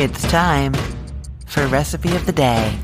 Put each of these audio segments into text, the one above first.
It's time for Recipe of the Day.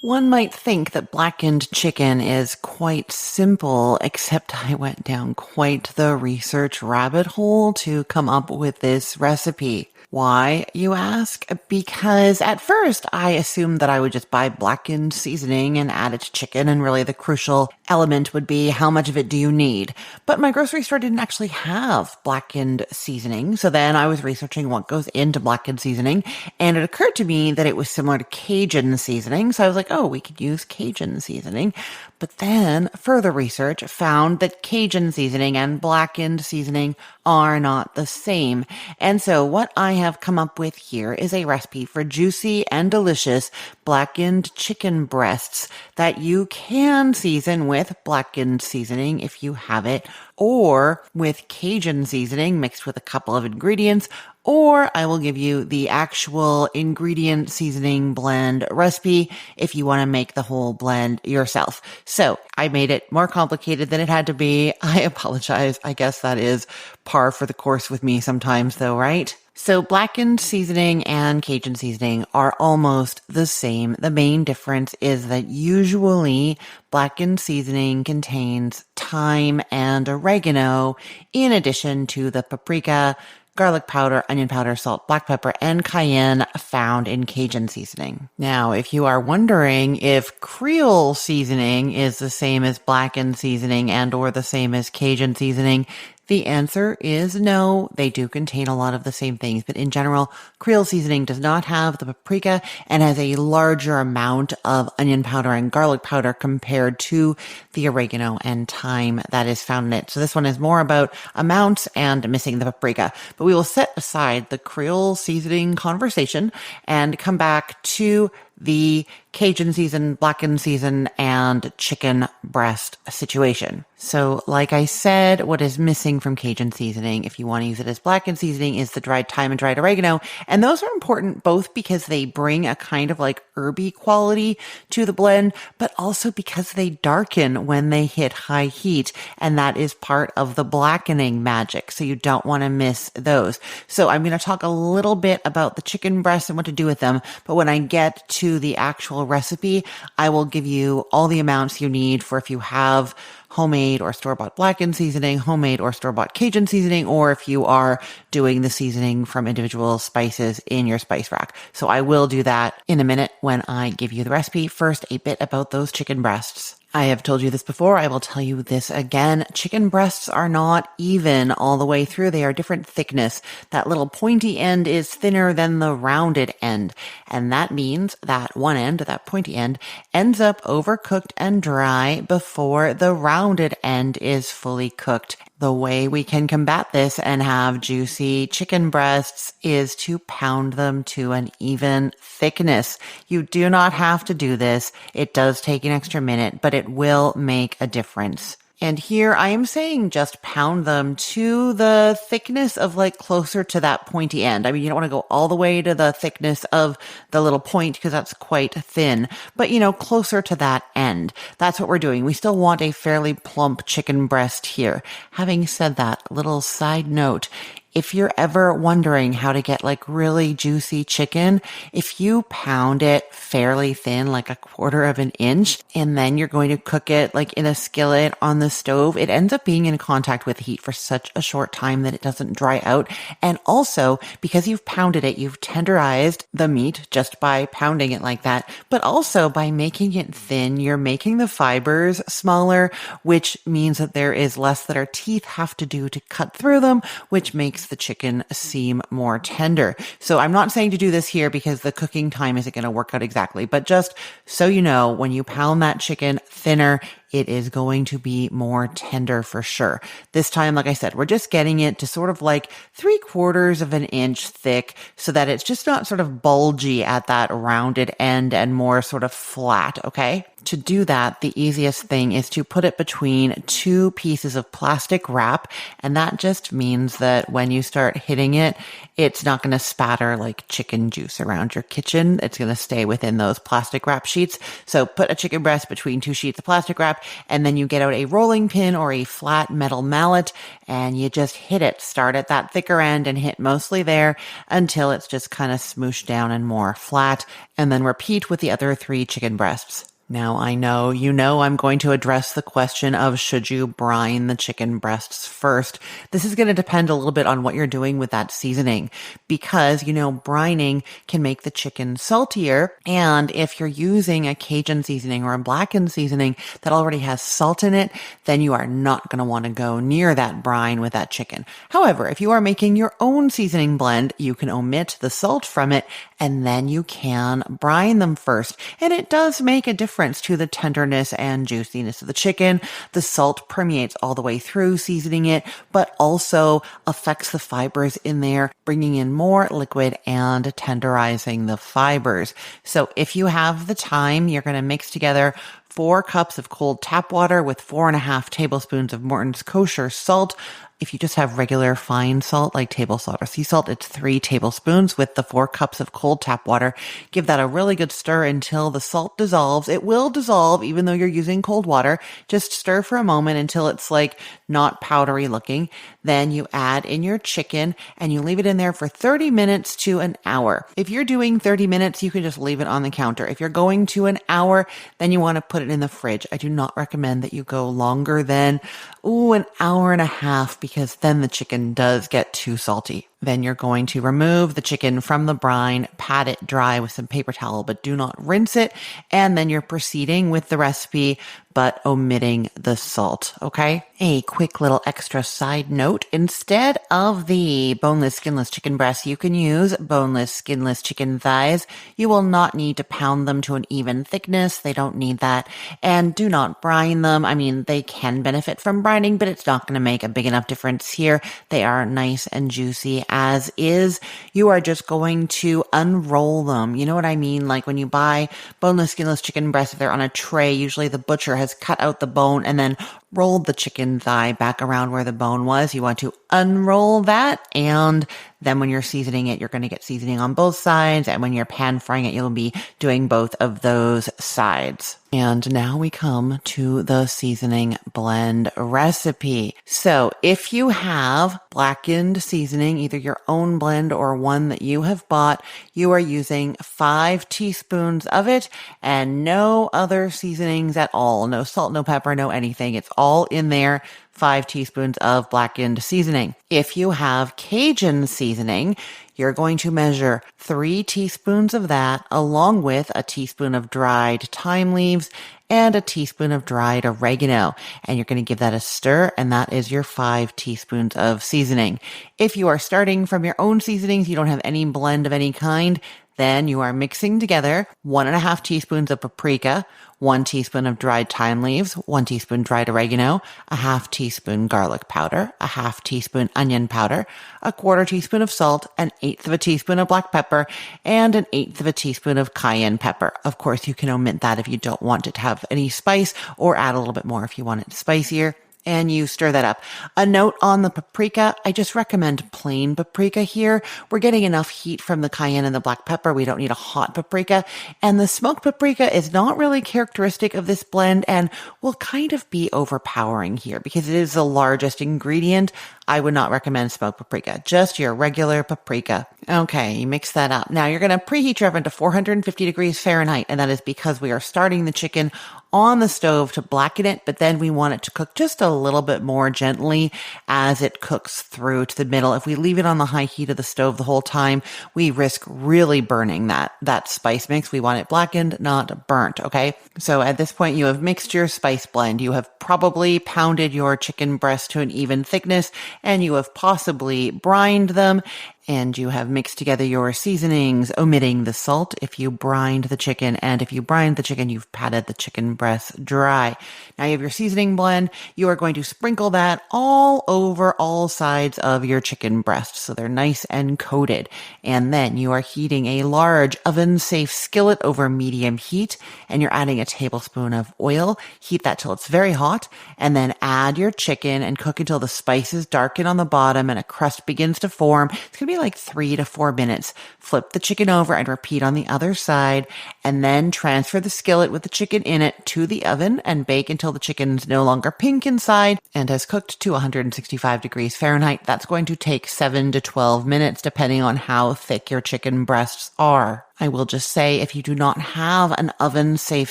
One might think that blackened chicken is quite simple, except I went down quite the research rabbit hole to come up with this recipe. Why, you ask? Because at first I assumed that I would just buy blackened seasoning and add it to chicken, and really the crucial element would be how much of it do you need. But my grocery store didn't actually have blackened seasoning, so then I was researching what goes into blackened seasoning, and it occurred to me that it was similar to Cajun seasoning, so I was like, oh, we could use Cajun seasoning. But then further research found that Cajun seasoning and blackened seasoning are not the same. And so what I have come up with here is a recipe for juicy and delicious blackened chicken breasts that you can season with blackened seasoning if you have it, or with Cajun seasoning mixed with a couple of ingredients, or I will give you the actual ingredient seasoning blend recipe if you want to make the whole blend yourself. So I made it more complicated than it had to be. I apologize. I guess that is par for the course with me sometimes though, right? So blackened seasoning and Cajun seasoning are almost the same. The main difference is that usually blackened seasoning contains thyme and oregano in addition to the paprika, garlic powder, onion powder, salt, black pepper, and cayenne found in Cajun seasoning. Now, if you are wondering if Creole seasoning is the same as blackened seasoning and or the same as Cajun seasoning, the answer is no. They do contain a lot of the same things, but in general, Creole seasoning does not have the paprika and has a larger amount of onion powder and garlic powder compared to the oregano and thyme that is found in it. So this one is more about amounts and missing the paprika. But we will set aside the Creole seasoning conversation and come back to the Cajun season, blackened season, and chicken breast situation. So like I said, what is missing from Cajun seasoning, if you want to use it as blackened seasoning, is the dried thyme and dried oregano. And those are important both because they bring a kind of like herby quality to the blend, but also because they darken when they hit high heat. And that is part of the blackening magic. So you don't want to miss those. So I'm going to talk a little bit about the chicken breasts and what to do with them. But when I get to the actual recipe, I will give you all the amounts you need for if you have homemade or store-bought blackened seasoning, homemade or store-bought Cajun seasoning, or if you are doing the seasoning from individual spices in your spice rack. So I will do that in a minute when I give you the recipe. First, a bit about those chicken breasts. I have told you this before. I will tell you this again. Chicken breasts are not even all the way through. They are different thickness. That little pointy end is thinner than the rounded end. And that means that one end, that pointy end, ends up overcooked and dry before the rounded end is fully cooked. The way we can combat this and have juicy chicken breasts is to pound them to an even thickness. You do not have to do this. It does take an extra minute, but it will make a difference. And here I am saying just pound them to the thickness of like closer to that pointy end. I mean, you don't want to go all the way to the thickness of the little point because that's quite thin, but closer to that end. That's what we're doing. We still want a fairly plump chicken breast here. Having said that, little side note, if you're ever wondering how to get like really juicy chicken, if you pound it fairly thin, like a quarter of an inch, and then you're going to cook it like in a skillet on the stove, it ends up being in contact with heat for such a short time that it doesn't dry out. And also, because you've pounded it, you've tenderized the meat just by pounding it like that, but also by making it thin, you're making the fibers smaller, which means that there is less that our teeth have to do to cut through them, which makes the chicken seem more tender. So I'm not saying to do this here because the cooking time isn't going to work out exactly, but just so you know, when you pound that chicken thinner, it is going to be more tender for sure. This time, like I said, we're just getting it to sort of like 3/4 of an inch thick so that it's just not sort of bulgy at that rounded end and more sort of flat, okay? To do that, the easiest thing is to put it between two pieces of plastic wrap, and that just means that when you start hitting it, it's not going to spatter like chicken juice around your kitchen. It's going to stay within those plastic wrap sheets. So put a chicken breast between two sheets of plastic wrap, back, and then you get out a rolling pin or a flat metal mallet and you just hit it. Start at that thicker end and hit mostly there until it's just kind of smooshed down and more flat, and then repeat with the other 3 chicken breasts. Now, I know I'm going to address the question of should you brine the chicken breasts first. This is going to depend a little bit on what you're doing with that seasoning because, brining can make the chicken saltier. And if you're using a Cajun seasoning or a blackened seasoning that already has salt in it, then you are not going to want to go near that brine with that chicken. However, if you are making your own seasoning blend, you can omit the salt from it and then you can brine them first. And it does make a difference to the tenderness and juiciness of the chicken. The salt permeates all the way through seasoning it, but also affects the fibers in there, bringing in more liquid and tenderizing the fibers. So if you have the time, you're going to mix together 4 cups of cold tap water with 4.5 tablespoons of Morton's kosher salt. If you just have regular fine salt like table salt or sea salt, it's 3 tablespoons with the 4 cups of cold tap water. Give that a really good stir until the salt dissolves. It will dissolve even though you're using cold water. Just stir for a moment until it's like not powdery looking. Then you add in your chicken and you leave it in there for 30 minutes to an hour. If you're doing 30 minutes, you can just leave it on the counter. If you're going to an hour, then you want to put it in the fridge. I do not recommend that you go longer than an hour and a half because then the chicken does get too salty. Then you're going to remove the chicken from the brine, pat it dry with some paper towel, but do not rinse it. And then you're proceeding with the recipe, but omitting the salt. Okay. A quick little extra side note. Instead of the boneless, skinless chicken breasts, you can use boneless, skinless chicken thighs. You will not need to pound them to an even thickness. They don't need that. And do not brine them. I mean, they can benefit from brining, but it's not going to make a big enough difference here. They are nice and juicy as is. You are just going to unroll them. You know what I mean? Like when you buy boneless, skinless chicken breasts, if they're on a tray, usually the butcher has cut out the bone and then rolled the chicken thigh back around where the bone was. You want to unroll that, and then when you're seasoning it, you're going to get seasoning on both sides, and when you're pan frying it, you'll be doing both of those sides. And now we come to the seasoning blend recipe. So if you have blackened seasoning, either your own blend or one that you have bought, you are using 5 teaspoons of it and no other seasonings at all. No salt, no pepper, no anything. It's all in there. 5 teaspoons of blackened seasoning. If you have Cajun seasoning, you're going to measure 3 teaspoons of that along with a teaspoon of dried thyme leaves and a teaspoon of dried oregano. And you're going to give that a stir, and that is your 5 teaspoons of seasoning. If you are starting from your own seasonings, you don't have any blend of any kind, then you are mixing together 1.5 teaspoons of paprika, 1 teaspoon of dried thyme leaves, 1 teaspoon dried oregano, a 1/2 teaspoon garlic powder, a 1/2 teaspoon onion powder, a 1/4 teaspoon of salt, 1/8 of a teaspoon of black pepper, and 1/8 of a teaspoon of cayenne pepper. Of course, you can omit that if you don't want it to have any spice, or add a little bit more if you want it spicier. And you stir that up. A note on the paprika, I just recommend plain paprika here. We're getting enough heat from the cayenne and the black pepper. We don't need a hot paprika. And the smoked paprika is not really characteristic of this blend and will kind of be overpowering here because it is the largest ingredient. I would not recommend smoked paprika, just your regular paprika. Okay, you mix that up. Now you're going to preheat your oven to 450 degrees Fahrenheit, and that is because we are starting the chicken on the stove to blacken it, but then we want it to cook just a little bit more gently as it cooks through to the middle. If we leave it on the high heat of the stove the whole time, we risk really burning that spice mix. We want it blackened, not burnt, okay? So at this point, you have mixed your spice blend. You have probably pounded your chicken breast to an even thickness, and you have possibly brined them, and you have mixed together your seasonings, omitting the salt if you brined the chicken. And if you brined the chicken, you've patted the chicken breast dry. Now you have your seasoning blend. You are going to sprinkle that all over all sides of your chicken breast so they're nice and coated. And then you are heating a large oven-safe skillet over medium heat, and you're adding a tablespoon of oil. Heat that till it's very hot, and then add your chicken and cook until the spices darken on the bottom and a crust begins to form. It's going to be maybe like 3 to 4 minutes. Flip the chicken over and repeat on the other side, and then transfer the skillet with the chicken in it to the oven and bake until the chicken's no longer pink inside and has cooked to 165 degrees Fahrenheit. That's going to take 7 to 12 minutes, depending on how thick your chicken breasts are. I will just say, if you do not have an oven-safe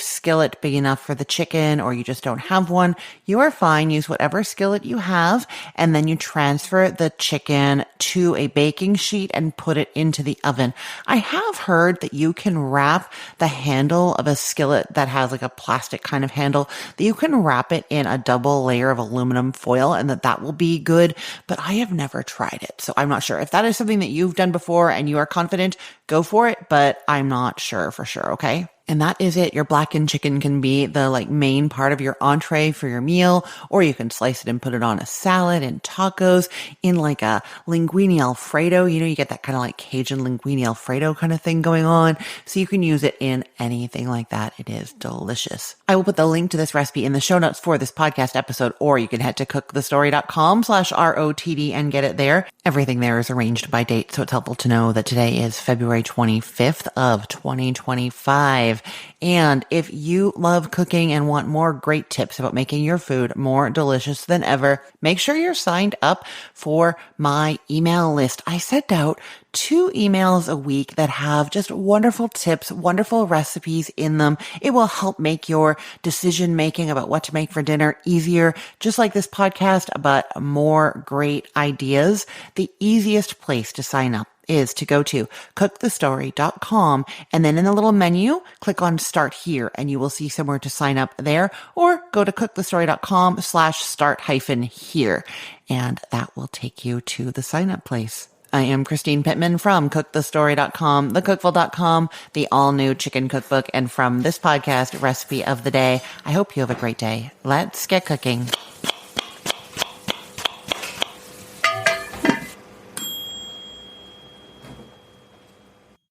skillet big enough for the chicken, or you just don't have one, you are fine. Use whatever skillet you have, and then you transfer the chicken to a baking sheet and put it into the oven. I have heard that you can wrap the handle of a skillet that has like a plastic kind of handle, that you can wrap it in a double layer of aluminum foil, and that will be good, but I have never tried it. So I'm not sure. If that is something that you've done before and you are confident, go for it, but I'm not sure for sure, okay? And that is it. Your blackened chicken can be the main part of your entree for your meal, or you can slice it and put it on a salad and tacos in like a linguine Alfredo. You know, you get that kind of like Cajun linguine Alfredo kind of thing going on. So you can use it in anything like that. It is delicious. I will put the link to this recipe in the show notes for this podcast episode, or you can head to cookthestory.com/ROTD and get it there. Everything there is arranged by date, so it's helpful to know that today is February 25th of 2025. And if you love cooking and want more great tips about making your food more delicious than ever, make sure you're signed up for my email list. I send out 2 emails a week that have just wonderful tips, wonderful recipes in them. It will help make your decision making about what to make for dinner easier, just like this podcast, but more great ideas. The easiest place to sign up is to go to cookthestory.com, and then in the little menu, click on Start Here, and you will see somewhere to sign up there, or go to cookthestory.com/start-here, and that will take you to the sign up place. I am Christine Pittman from cookthestory.com, thecookful.com, the all-new chicken cookbook, and from this podcast, Recipe of the Day. I hope you have a great day. Let's get cooking.